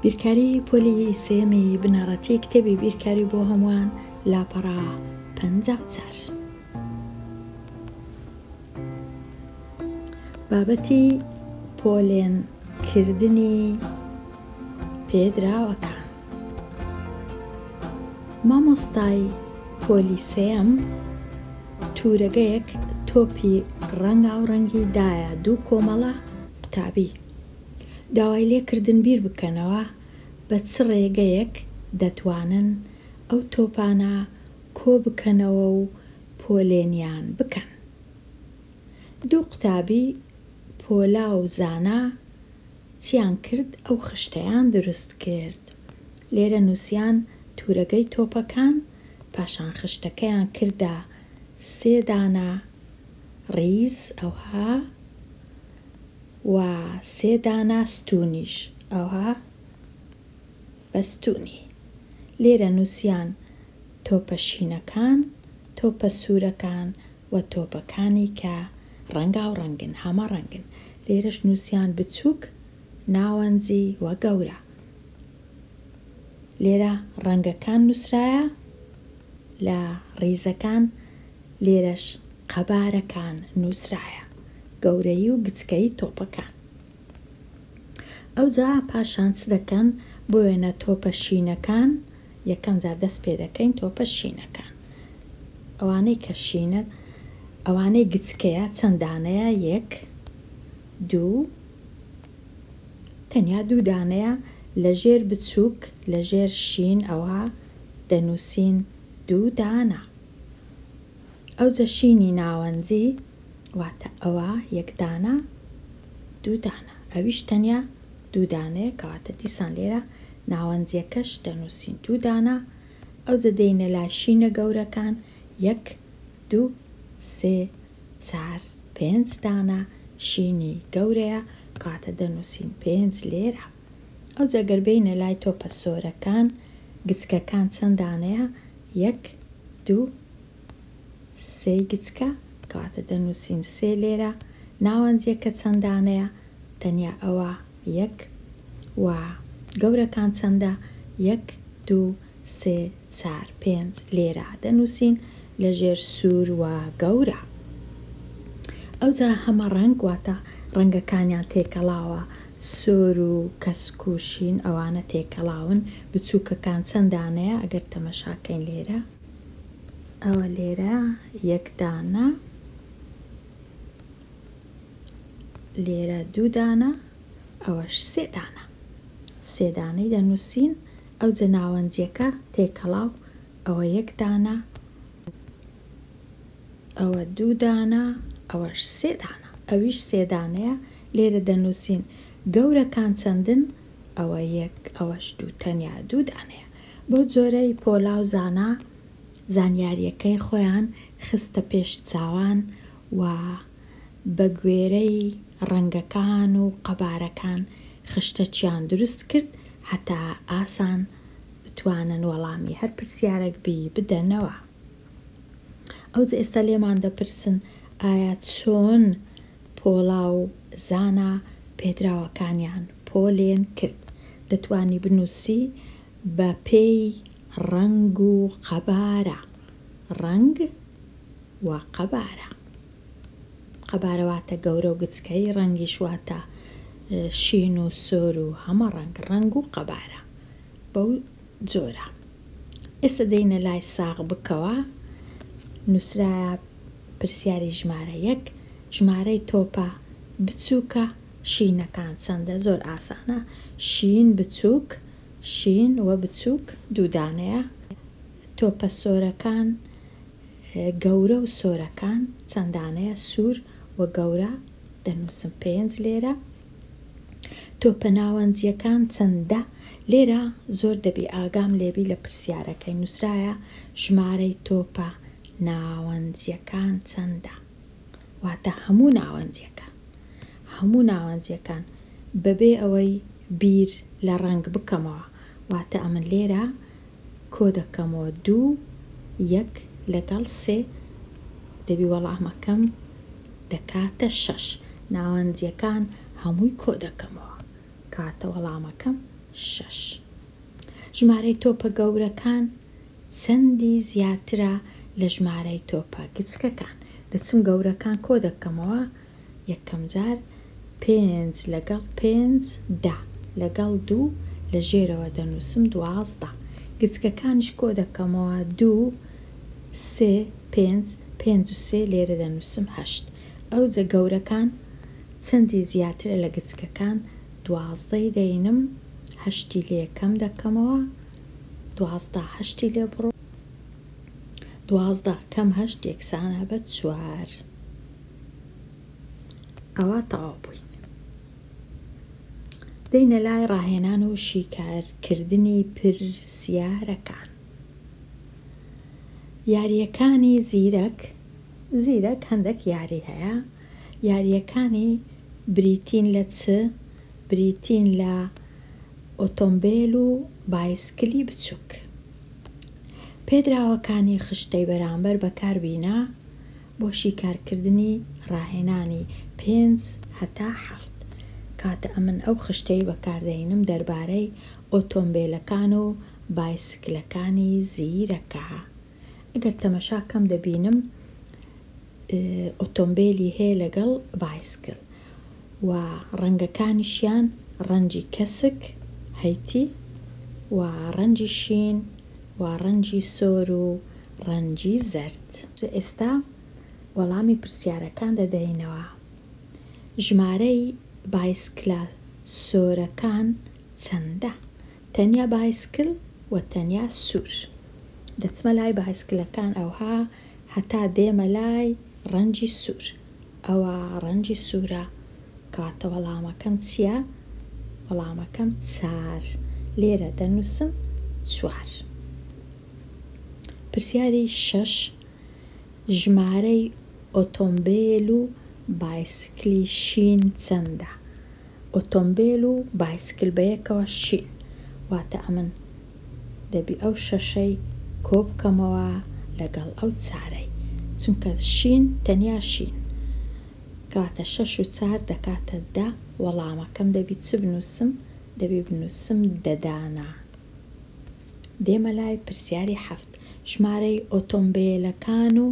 بیرکاری پۆلی سێمی بنەڕەتی کتێبی بیرکاری بۆ هەمووان لاپەڕا 54. بابەتی پۆلێنکردنی پێدراوەکان. مامۆستای پۆلی سێم توورەگەیەک تۆپی ڕەنگاوڕەنگی دایە دوو کۆمەڵە قوتابی. داوای لێکردن بیر بکەنەوە بە چ ڕێگەیەک دەتوانن ئەو تۆپانە کۆ بکەنەوە و پۆلێنیان بکەن. دوو قوتابی پۆلا و زانا چیان کرد؟ ئەو خشتەیان دروست کرد. لێرە نووسیان توورەگەی تۆپەکان، پاشان خشتەکەیان کردە 3 دانە ڕیز ئەوها و 3 دانە ستونیش ئەوها بە ستونی. لێرە نووسیان تۆپە شینەکان، تۆپە سوورەکان و تۆپەکانی کە ڕەنگاوڕەنگن هەمە ڕەنگن. لێرەش نووسیان بچووک، ناوەنجی و گەورە. لێرە ڕەنگەکان نووسرایە لە ڕیزەکان، لێرەش قەبارەکان نووسرایە، گەورەی و گچکەی تۆپەکان. ئەوجا پاشان چ دەکەن؟ بۆ وێنە تۆپە شینەکان یەکەم جار دەست پێ دەکەین تۆپە شینەکان. ئەوانەی کە شینە، ئەوانەی گچکەیە چەندانەیە؟ 1 2 تەنیا 2 دانەیە. لە ژێر بچووک لە ژێر شین ئەوها دەنووسین 2 دانە. ئەوجە شینی ناوەنجی واتە ئەوە 1 دانە 2 دانە، ئەویش تەنیا 2 دانەیە کەواتە دیسان لێرە ناوەنجیەکەش دەنووسین 2 دانە. ئەوجە دێنە لای شینە گەورەکان 1 2 3 4 5 دانە شینی گەورەیە کەواتە دەنووسین 5 لێرە. ئەوجا گەربەینە لای تۆپە سۆرەکان، گچکەکان چەند دانەیە؟ 1 2 3 گچکە کەواتە دەنووسین 3 لێرە. ناوەنجیەکە چەند دانەیە؟ تەنیا ئەوە 1 و گەورەکان چەندە؟ 1 2 3 4 5 لێرە دەنووسین لە ژێر سوور و گەورە. ئەوجا هەمە ڕەنگ واتە ڕەنگەکانیان تێکەڵاوە، سۆر و کەسک و شین ئەوانە تێکەڵاون. بچووکەکان چەند دانەیە؟ ئەگەر تەمەشاکەین لێرە، ئەوە لێرە 1 دانە، لێرە 2 دانە، ئەوەش 3 دانە. 3 دانەی دەنووسین. ئەوجە ناوەنجیەکە تێکەڵاو، ئەوە 1 دانە، ئەوە 2 دانە، ئەوەش 3 دانە، ئەویش 3 دانەیە. لێرە دەنووسین گەورەکان چەندن؟ ئەوە 1 ئەوەش 2 تەنیا 2 دانەیە. بۆ جۆرەی پۆلا و زانا زانیاریەکەی خۆیان خستە پێش چاوان و بە گوێرەی ڕەنگەکان و قەبارەکان خشتەچیان دروست کرد هەتا ئاسان بتوانن وەڵامی هەر پرسیارێک بدەنەوە. ئەوجا ئێستا لێمان دەپرسن ئایا چۆن پۆلا و زانا پێدراوەکانیان پۆلێن کرد؟ دەتوانی بنووسی بە پێی ڕەنگ و قەبارە. ڕەنگ و قەبارە. قەبارە واتە گەورە و گچکەی، ڕەنگیش واتە شین و سۆر و هەمە ڕەنگ. ڕەنگ و قەبارە بەو جۆرە. ئێستا دەینە لای ساغ بکەوە. نووسرایە پرسیاری ژمارە 1، ژمارەی تۆپە بچووکە شینەکان چەندە؟ زۆر ئاسانە، شین بچووک، شین و بچووک 2 دانەیە. تۆپە سۆرەکان گەورە و سۆرەکان چەند دانەیە؟ سوور و گەورە دەنووسم 5 لێرە. تۆپە ناوەنجیەکان چەندە؟ لێرە زۆر دەبی ئاگام لێبی لە پرسیارەکەی. نووسرایە ژمارەی تۆپە ناوەنجیەکان چەندە؟ واتە هەموو ناوەنجیەکان. هەموو ناوەنجیەکان بەبێ ئەوەی بیر لە ڕەنگ بکەمەوە، واتە ئەمن لێرە کۆ دەکەمەوە 2 1 لەگەڵ 3 دەبی وەڵامەکەم دەکاتە 6. ناوەنجیەکان هەمووی کۆ دەکەمەوە کاتە وەڵامەکەم 6. ژمارەی تۆپە گەورەکان چەندی زیاترە لە ژمارەی تۆپە گچکەکان. دەچم گەورەکان کۆ دەکەمەوە. یەکەم جار 5 لەگەڵ 5 10 لەگەڵ 2 لە ژێرەوە دەنووسم 12. گچکەکانیش کۆ دەکەمەوە 2 3 5 5 و 3 لێرە دەنووسم 8. ئەوجە گەورەکان چەندی زیاترە لە گچکەکان 12 دەینم 8 لە یەکەم دەکەمەوە 12 8 لێ بڕۆ 12 کەم 8 یەکسانە بە 4. ئەوە تەواو بووین. دەینە لای ڕاهێنان و شیکارکردنی پرسیارەکان. یاریەکانی زیرەک هەندێک یاری هەیە. یاریەکانی بریتین لە چ؟ بریتین لە ئۆتۆمبیل و بایسکلی بچووک. پێدراوەکانی خشتەی بەرامبەر بەکاربینا بۆ شیکارکردنی ڕاهێنانی 5 هەتا 7. کاتە ئەمن ئەو خشتەی بەکاردەینم دەربارەی ئۆتۆمبیلەکان و بایسکلەکانی زیرەکە. ئەگەر تەمەشاکەم دەبینم ئۆتۆمبیلی هەیە لەگەڵ بایسکل و ڕەنگەکانیشیان ڕەنگی کەسک هەیتی و ڕەنگی شین و ڕەنگی سۆر و ڕەنگی زەرد. ئێستا وەڵامی پرسیارەکان دەدەینەوە. ژمارەی بایسکلە سۆرەکان چەندە؟ تەنیا بایسکل و تەنیا سوور. دەچمە لای بایسکلەکان ئەوها هەتا دێمە لای ڕەنگی سوور. ئەوە ڕەنگی سوورە. کاتە وەڵامەکەم چییە؟ وەڵامەکەم 4. لێرە دەنووسم 4. پرسیاری 6. ژمارەی ئۆتۆمبیل و بایسکلی شین چەندە؟ ئۆتۆمبیل و بایسکل بەیەکەوە شین. واتە ئەمن دەبی ئەو 6ەی کۆ بکەمەوە لەگەڵ ئەو 4ەی، چونکە شین تەنیا شین. کاتە 6 و 4 دەکاتە 10. وەڵامەکەم دەبی چ بنووسم؟ دەبی بنووسم دەدانە. دێمە لای پرسیاری 7. ژمارەی ئۆتۆمبیلەکان و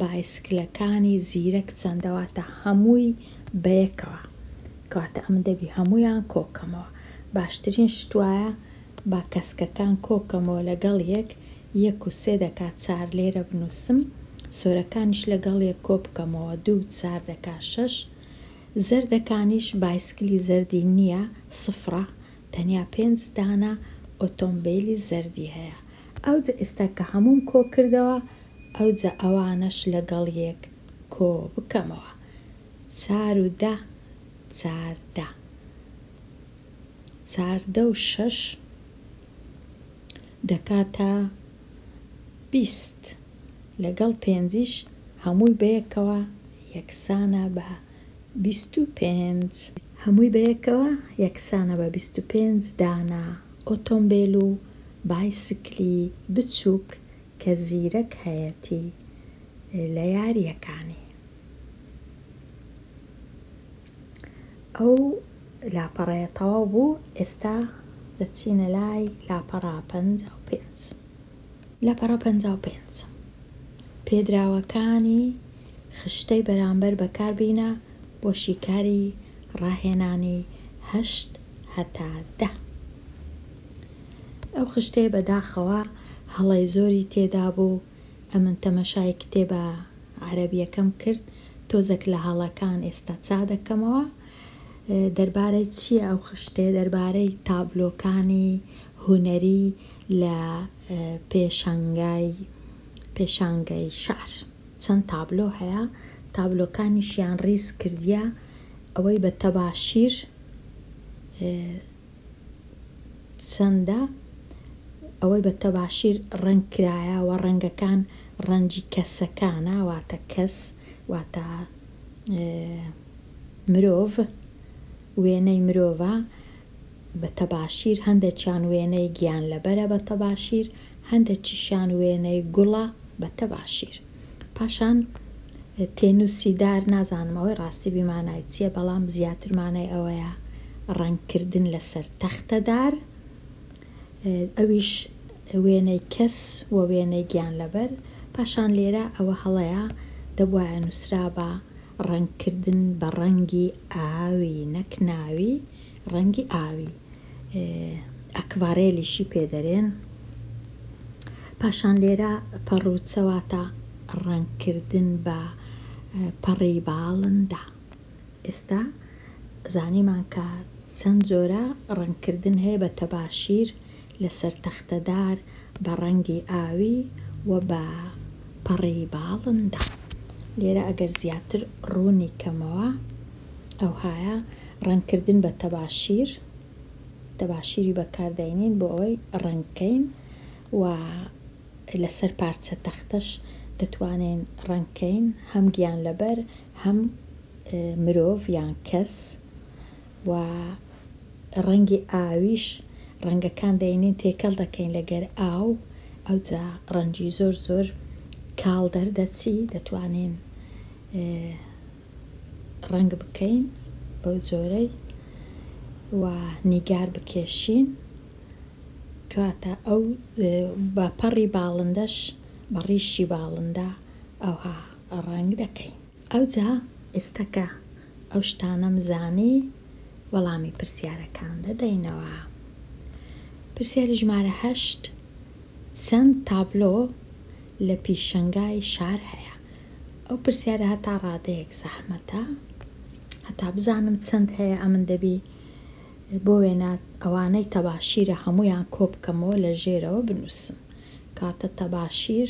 بایسکلەکانی زیرەک چەندەواتە هەمووی بەیەکەوە. کاتە ئەم دەبی هەمویان کۆکەمەوە. باشترین شتوایە با کەسکەکان کۆکەمەوە لەگەڵ 1 و 3 دەکات 4 لێرە بنووسم. سۆرەکانیش لەگەڵ 1 کۆ بکەمەوە 2 و 4 دەکات 6. زەردەکانیش بایسکلی زەردی نییە 0. تەنیا 5 دانە ئۆتۆمبیلی زەردی هەیە. ئەوجە ئێستا کە هەموم کۆ کردەوە ئەوجە ئەوانەش لەگەڵ 1 کۆ بکەمەوە. 4 و 10 14. 14 و 6 دەکاتە 20. لەگەڵ 5ش هەمووی بەیەکەوە یەکسانە بە 25. هەمووی بەیەکەوە یەکسانە بە 25 دانە ئۆتۆمبیل و بایسکلی بچووک کە زیرەک هەیەتی لە یاریەکانی. ئەو لاپەڕەیە تەواو بوو. ئێستا دەچینە لای لاپەڕا 55. لاپەڕە 55 پێدراوەکانی خشتەی بەرامبەر بەکاربینە بۆ شیکاری ڕاهێنانی 8 هەتا 10. ئەو خشتەیە بەداخەوە هەڵەی زۆری تێدا بوو. ئەمن تەمەشای کتێبە عەرەبیەکەم کرد. تۆزێک لە هەڵەکان ئێستا چا دەکەمەوە. دەربارەی چییە ئەو خشتەیە؟ دەربارەی تابلۆکانی هونەری لە پێشانگای شار. چەند تابلۆ هەیە. تابلۆکانیشیان ڕیز کردیە ئەوەی بە تەباشیر چەندە، ئەوەی بە تەباشیر ڕەنگ کرایە و ڕەنگەکان ڕەنگی کەسەکانە. واتە کەس واتە مرۆڤ، وێنەی مرۆڤە بە تەباشیر. هەندێکیان وێنەی گیان لەبەرە بە تەباشیر، هەندێکیشیان وێنەی گوڵە بە تەباشیر. پاشان تێنووسیدار، نازانم ئەوەی ڕاستی بیمانای چییە، بەڵام زیاتر مانای ئەوەیە ڕەنگکردن لەسەر تەختەدار ئەویش وێنەی کەس و وێنەی گیان لەبەر. پاشان لێرە ئەوە هەڵەیە دەبوایە نووسرا بە ڕەنگکردن بە ڕەنگی ئاوی نەک ناوی، ڕەنگی ئاوی، ئەکڤارێلیشی پێدەرێن. پاشان لێرە پەڕووچەواتە ڕەنگکردن بە پەڕی باڵندا. ئێستا زانیمان کە چەند جۆرە ڕەنگکردن هەیە بە تەباشیر لەسەر تەختەدار بە ڕەنگی ئاوی و بە پەڕی باڵندا. لێرە ئەگەر زیاتر ڕوونی کەمەوە ئەوهایە ڕەنگکردن بە تەباشیر، تەباشیری بەکاردێنین بۆ ئەوەی ڕەنگکەین و لەسەر پارچە تەختەش دەتوانین ڕەنگکەین، هەم گیان لەبەر هەم مرۆڤ یان کەس. و ڕەنگی ئاویش ڕەنگەکان دەینین تێکەڵ دەکەین لەگەر ئاو، ئەوجا ڕەنگی زۆر زۆر کاڵ دەردەچی، دەتوانین ڕەنگ بکەین بەو جۆرەی و نیگار بکێشین. کاتە ئەو بە پەڕی باڵندەش بە ڕیشی باڵندا ئەوها ڕەنگ دەکەین. ئەوجا ئێستاکە ئەو شتانەم زانی وەڵامی پرسیارەکان دەدەینەوە. پرسیاری ژمارە 8: چەند تابلۆ لە پیشەنگای شار هەیە؟ ئەو پرسیارە هەتا ڕادەیەک زەحمەتە، هەتا بزانم چەند هەیە ئەمن دەبی بۆ وێنات ئەوانەی تەباشیرە هەمویان کۆبکەمەوە لە ژێرەوە بنووسم. کاتە تەباشیر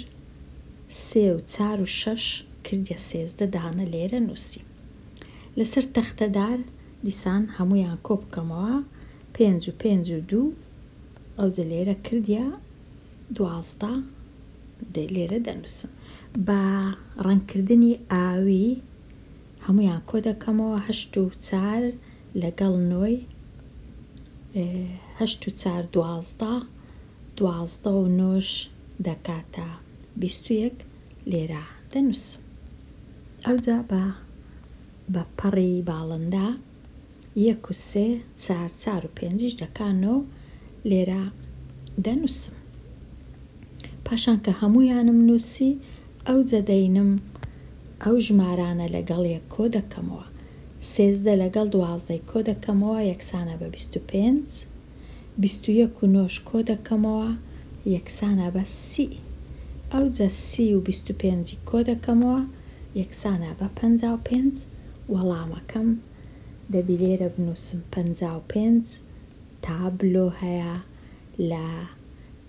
3 و 4 و 6 کردە 13 دانە لێرە نووسیم. لەسەر تەختەدار دیسان هەمویان کۆبکەمەوە 5 و 5 و 2 ئەوجە لێرە کردە 12 لێرە دەنووسم. بە ڕەنگکردنی ئاوی هەمویان کۆ دەکەمەوە 8 و 4 لەگەڵ 9 8 و 4 12 12 و 9 دەکاتە 21 لێرە دەنووسم. ئەوجا بە پەڕی باڵندا 1 و 3 4 4 و 5 دەکانەوە لێرە دەنووسم. پاشان کە هەمویانم نووسی ئەوجە دەینم ئەو ژمارانە لەگەڵ یەک کۆ دەکەمەوە. 13 لەگەڵ 12 کۆ دەکەمەوە یەکسانە بە 25. 21 و 9 کۆ دەکەمەوە یەکسانە بە 30. ئەوجە 30 و 25 کۆ دەکەمەوە یەکسانە بە 55. وەڵامەکەم دەبی لێرە بنووسم 55 تابلۆ هەیە لە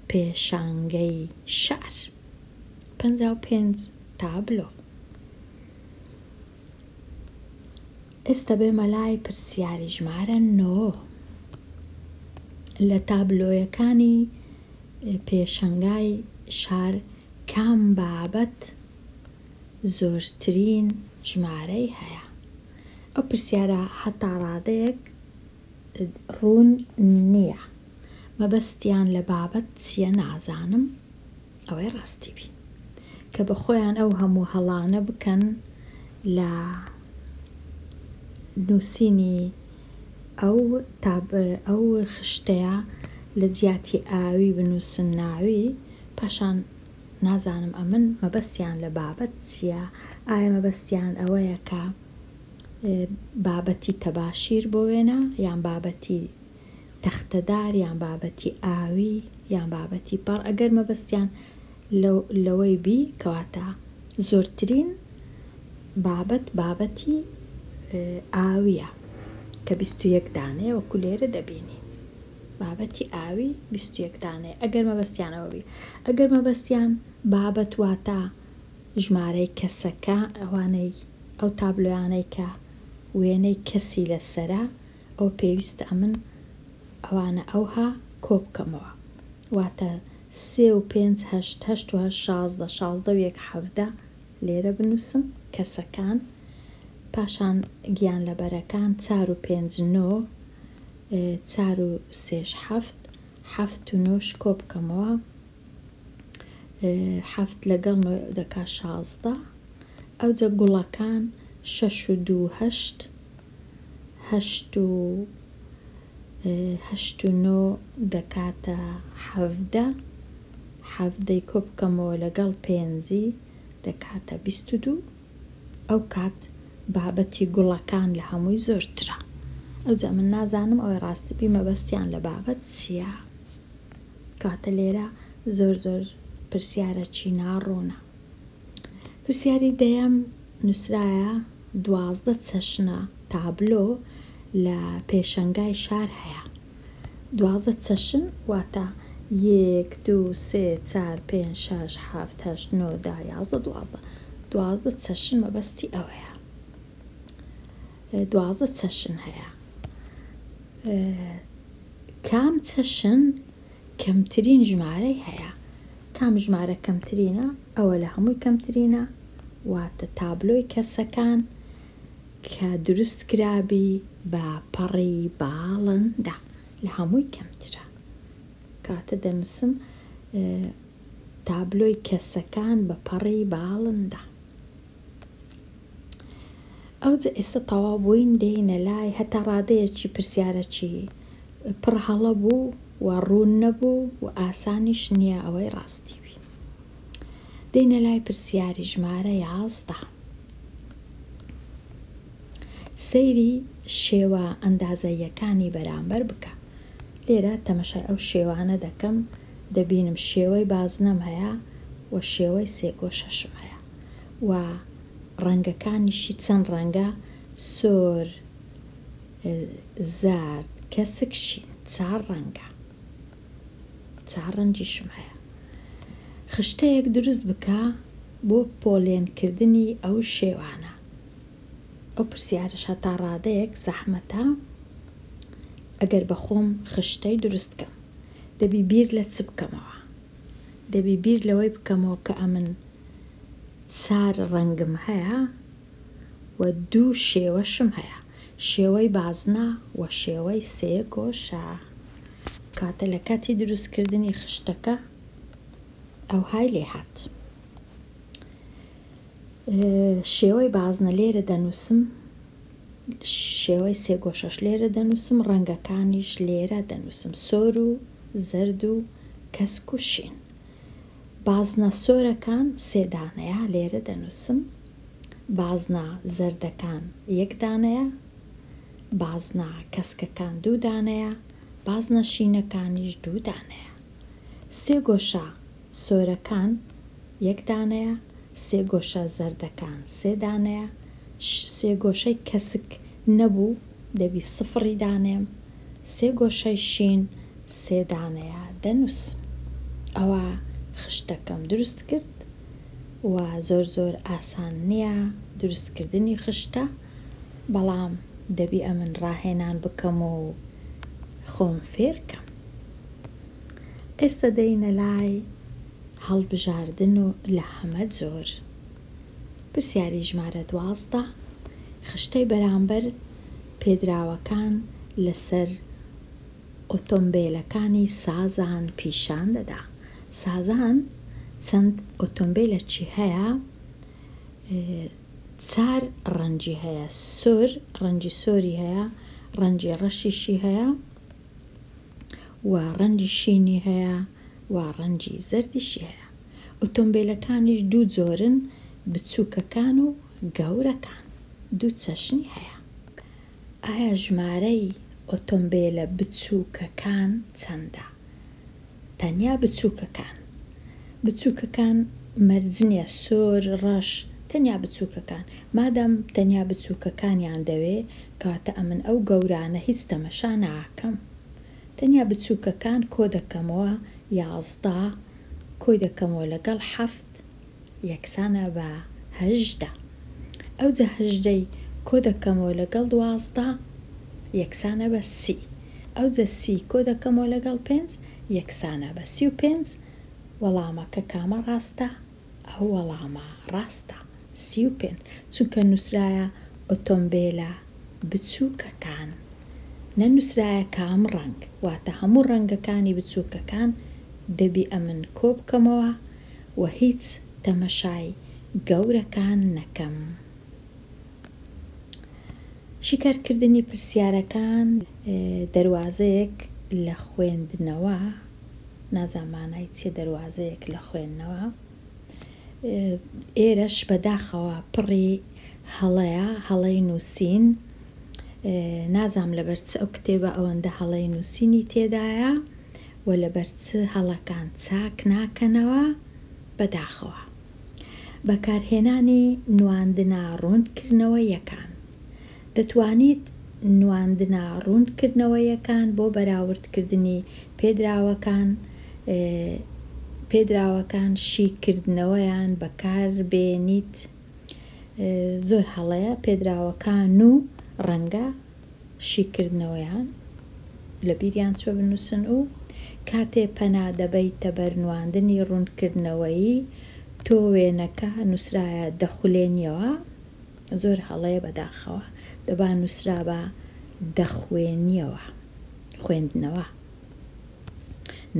پێشانگەی شار. 55 تابلۆ. ئێستا بێمە لای پرسیاری ژمارە 9. لە تابلۆیەکانی پێشەنگای شار کام بابەت زۆرترین ژمارەی هەیە؟ ئەو پرسیارە هەتا ڕادەیەک ڕوون نییە، مەبەستیان لە بابەت چییە نازانم، ئەوەی ڕاستی بی کە بە خۆیان ئەو هەموو هەڵانە بکەن لە نووسینی ئەو خشتەیە لە جیاتی ئاوی بنووسن ناوی. پاشان نازانم ئەمن مەبەستیان لە بابەت چییە؟ ئایا مەبەستیان ئەوەیە کە بابەتی تەباشیر بۆ وێنە، یان بابەتی تەختەدار، یان بابەتی ئاوی، یان بابەتی پەڕ؟ ئەگەر مەبەستیان لەوەی بی کەواتە زۆرترین بابەت بابەتی ئاویە کە 21 دانەیە وەکو لێرە دەبینی. بابەتی ئاوی 21 دانەیە ئەگەر مەبەستیانەوە بی. ئەگەر مەبەستیان بابەت واتە ژمارەی کەسەکە، ئەوانەی ئەو تابلۆیانەی کە وێنەی کەسی لەسەرە، ئەو پێویستە ئەمن ئەوانە ئەوها کۆبکەمەوە. واتە 3 و 5 8 8 و 8 16 16 و 1 17 لێرە بنووسم کەسەکان. پاشان گیان لەبەرەکان 4 و 5 9 4 و 3 7 7 و 9 کۆبکەمەوە 7 لەگەڵ 9 دەکا 16. ئەوجە گوڵەکان 6 و 2 8 8 و 8 و 9 دەکاتە 17 17 کۆ بکەمەوە لەگەڵ 5 دەکاتە 22 ئەو کات بابەتی گوڵەکان لە هەمووی زۆرترە. ئەوجا من نازانم ئەوەی ڕاستەبی مەبەستیان لە بابەت چییە. کاتە لێرە زۆر پرسیارەکی ناڕوونە. پرسیاری دەیەم نووسرایە 12 چەشنە تابلۆ لە پێشەنگای شار هەیە. 12 چەشن واتە 1 2 3 4 5 6 7 8 9 10 11 12 چەشن مەبەستی ئەوەیە. 12 چەشن هەیە. کام چەشن کەمترین ژمارەی هەیە. کام ژمارە کەمترینە؟ ئەوە لە هەمووی کەمترینە، واتە تابلۆی کەسەکان کە دروست کرابی بە پەڕی باڵندا لە هەمووی کەمترە. کاتە دەنووسم تابلۆی کەسەکان بە پەڕی باڵندا. ئەوجا ئێستا تەواو بووین دێینە لای هەتا ڕادەیەکی پرسیارەکی پڕ هەڵە بوو و ڕوون نەبوو و ئاسانیش نییە ئەوەی ڕاستیوی. دێینە لای پرسیاری ژمارە 11. سەیری شێوە ئەندازەییەکانی بەرامبەر بکە. لێرە تەمەشای ئەو شێوانە دەکەم، دەبینم شێوەی بازنەم هەیە و شێوەی 3 و 6 هەیە و ڕەنگەکانیشی چەند ڕەنگە سۆر، زارد، کەسک شین 4 ڕەنگە، 4 ڕەنجیشم هەیە. خشتەیەک دروست بکە بۆ پۆلێنکردنی ئەو شێوانە. ئەو پرسیارش هەتا ڕادەیەک زەحمەتە. ئەگەر بەخۆم خشتەی دروستکەم دەبی بیر لە چ بکەمەوە؟ دەبی بیر لەوەی بکەمەوە کە ئەمن 4 ڕەنگم هەیە و 2 شێوەشم هەیە، شێوەی بازنە و شێوەی 3 گۆشە. کاتە لە کاتی دروستکردنی خشتەکە ئەو های لێ هات. شێوەی بازنە لێرە دەنووسم، شێوەی 3 گۆشەش لێرە دەنووسم، ڕەنگەکانیش لێرە دەنووسم، سۆر و زەرد و کەسک و شین. بازنە سۆرەکان 3 دانەیە لێرە دەنووسم، بازنە زەردەکان 1 دانەیە، بازنە کەسکەکان 2 دانەیە، بازنە شینەکانیش 2 دانەیە. 3 گۆشە سۆرەکان 1 دانەیە، 3 گۆشە زەردەکان 3 دانەیە، 3 گۆشەی کەسک نەبوو دەبی 0 دانێم، 3 گۆشەی شین 3 دانەیە دەنووسم. ئەوە خشتەکەم دروست کرد و زۆر ئاسان نییە دروستکردنی خشتە، بەڵام دەبی ئەمن ڕاهێنان بکەم و خۆم فێرکەم. ئێستا دەینە لای هەڵبژاردن و لە هەمە جۆر. پرسیاری ژمارە 12 خشتەی بەرامبەر پێدراوەکان لەسەر ئۆتۆمبیلەکانی سازان پیشان دەدا. سازان چەند ئۆتۆمبیلێکی هەیە، 4 ڕەنجی هەیە، سۆر ڕەنجی سۆری هەیە، ڕەنجی ڕەشیشی هەیە و ڕەنجی شینی هەیە و ڕەنجی زەردیشی هەیە. ئۆتۆمبیلەکانیش 2 جۆرن، بچووکەکان و گەورەکان، 2 چەشنی هەیە. ئایا ژمارەی ئۆتۆمبیلە بچووکەکان چەندە؟ تەنیا بچووکەکان مەرجنیە، سۆر، ڕەش، تەنیا بچووکەکان. مادام تەنیا بچووکەکانیان دەوێ کاتە ئەمن ئەو گەورانە هیچ تەمەشا ناکەم. تەنیا بچووکەکان کۆ دەکەمەوە 11 کۆی دەکەمەوە لەگەڵ 7 یەکسانە بە 18. ئەوجا 18 کۆ دەکەمەوە لەگەڵ 12 یەکسانە بە 30. ئەوجا 30 کۆ دەکەمەوە لەگەڵ 5 یەکسانە بە 35. وەڵامەکە کامە ڕاستە؟ ئەو وەڵامە ڕاستە، 35. چونکە نووسرایە ئۆتۆمبیلە بچووکەکان، نەنووسرایە کام ڕەنگ، واتە هەموو ڕەنگەکانی بچووکەکان دەبی ئەمن کۆ بکەمەوە و هیچ تەمەشای گەورەکان نەکەم. شیکارکردنی پرسیارەکان دەواازەیەک لە خوێندنەوە، نازانمانای چێ دەواازەیەک لە خوێندنەوە، ئێرەش بەداخەوە پڕی هەڵەیە، هەڵەی نووسین. نازام لەبەرچ ئەو کتێبە ئەوەندە هەڵەی نووسینی تێدایە و لەبەرچ هەڵەکان چاک ناکەنەوە. بەداخەوە بەکارهێنانی نواندنا ڕوونکردنەوە یەکان دەتوانیت نواندنا ڕوونکردنەوە یەکان بۆ بەراوردکردنی پێدراوەکان شیکردنەوەیان بەکاربێنیت. زۆر هەڵەیە پێدراوەکان و ڕەنگە شیکردنەوەیان لە بیریان چوە بنووسن و کاتێ پەنا دەبەیتە بەر نواندنی ڕوونکردنەوەیی تۆ وێنەکە نووسرایە دەخولێنیەوە. زۆر هەڵەیە بەداخەوە دەبا نووسرا بە دەخوێنیەوە، خوێندنەوە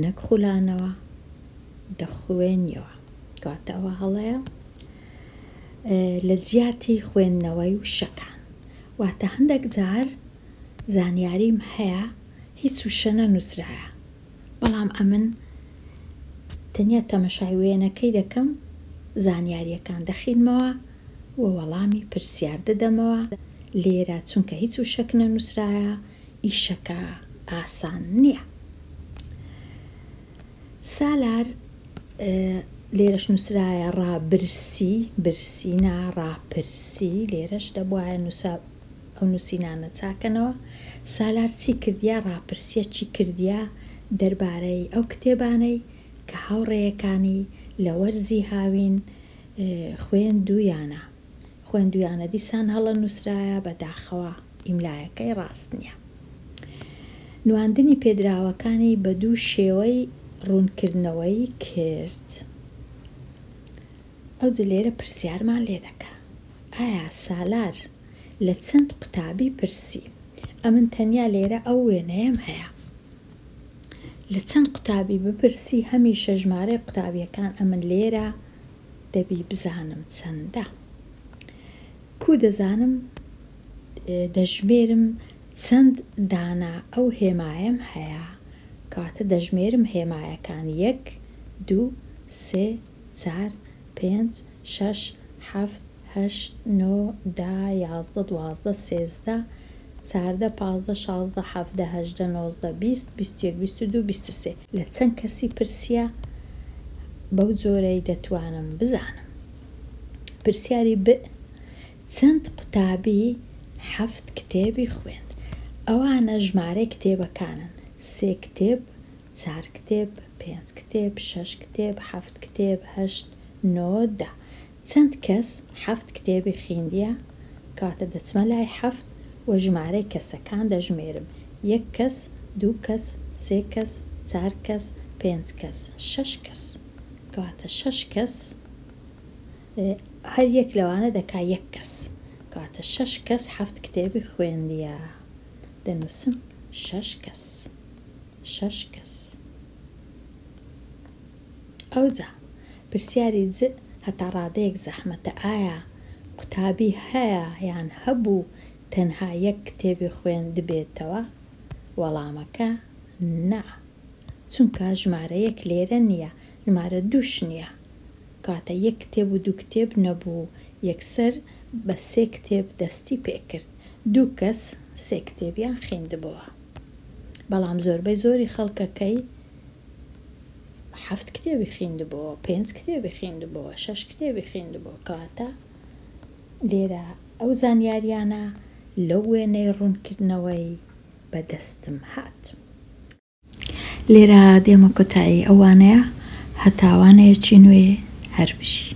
نەک خولانەوە، دەخوێنیەوە. کاتە ئەوە هەڵەیە لە جیاتی خوێندنەوەی و شەکان. واتە هەندێک جار زانیاریم هەیە هیچ وشە نەنووسرایە، بەڵام ئەمن تەنیا تەمەشای وێنەکەی دەکەم، زانیاریەکان دەخینمەوە و وەڵامی پرسیار دەدەمەوە. لێرە چونکە هیچ وشەک نەنووسرایە ئیشەکە ئاسان نییە. سالار لێرەش نووسرایە ڕابرسی، برسینا ڕاپرسی، لێرەش دەبوایە ئەو نووسینانە چاکەنەوە. سالار چی کردیا؟ ڕاپرسیە چی کردیا دەربارەی ئەو کتێبانەی کە هاوڕێیەکانی لە وەرزی هاوین خوێندویانە دیسان هەڵە نووسرایە، بەداخەوە ئیملایەکەی ڕاست نییە. نواندنی پێدراوەکانی بە دوو شێوەی ڕوونکردنەوەی کرد. ئەو لێرە پرسیارمان لێ دەکا، ئایا سالار لە چەند قوتابی پرسی؟ ئەمن تەنیا لێرە ئەو وێنەیەم هەیە، لە چەند قوتابی بپرسی هەمیشە ژمارەی قوتابیەکان ئەمن لێرە دەبی بزانم چەندە. کو دەزانم دەژمێرم چەند دانا ئەو هێمایم هەیە، کاتە دەژمێرم هێمایەکان 1 2 3 4 5 6 7 8 9 10 11 12 13 14 15 16 17 18 19 20 21 22 23 لە چەند کەسی پرسیە بەو جۆرەی دەتوانم بزانم. پرسیاری ب چەند قوتابی 7 کتێبی خوێند؟ ئەوانە ژمارەی کتێبەکانن، 3 کتێب، 4 کتێب، 5 کتێب، 6 کتێب، 7 کتێب، 8 9 10. چەند کەس 7 کتێبی خوێندیە؟ کاتە دەچمە لای 7 و ژمارەی کەسەکان دەژمێرم، 1 کەس، 2 کەس، 3 کەس، 4 کەس، 5 کەس، 6 کەس. کاتە 6 کەس هەر یەک لەوانە دەکا 1 کەس، کاتە 6 کەس 7 کتێبی خوێندیە، دەنووسم 6 کەس. 6 کەس. ئەوجا پرسیاری ج هەتا ڕادەیەک زەحمەتە، ئایا قوتابی هەیە یان هەبوو تەنها 1 کتێبی خوێند بێتەوە؟ وەڵامەکە نا، چونکە ژمارە 1 لێرە نییە، ژمارە 2ش نییە. کاتە 1 کتێب و 2 کتێب نەبوو، یەکسەر بە 3 کتێب دەستی پێکرد، 2 کەس 3 کتێبیان خوێندبەوە. بەڵام زۆربەی زۆری خەڵکەکەی 7 کتێبی خوێندبەوە، 5 کتێبی خوێندبەوە، 6 کتێبی خوێندبەوە. کاتە لێرە ئەو زانیاریانە لەو وێنەی ڕوونکردنەوەی بەدەستم هات. لێرە دێمە کۆتایی ئەوانەیە هەتاوانەیەکی نوێ هەر بژی.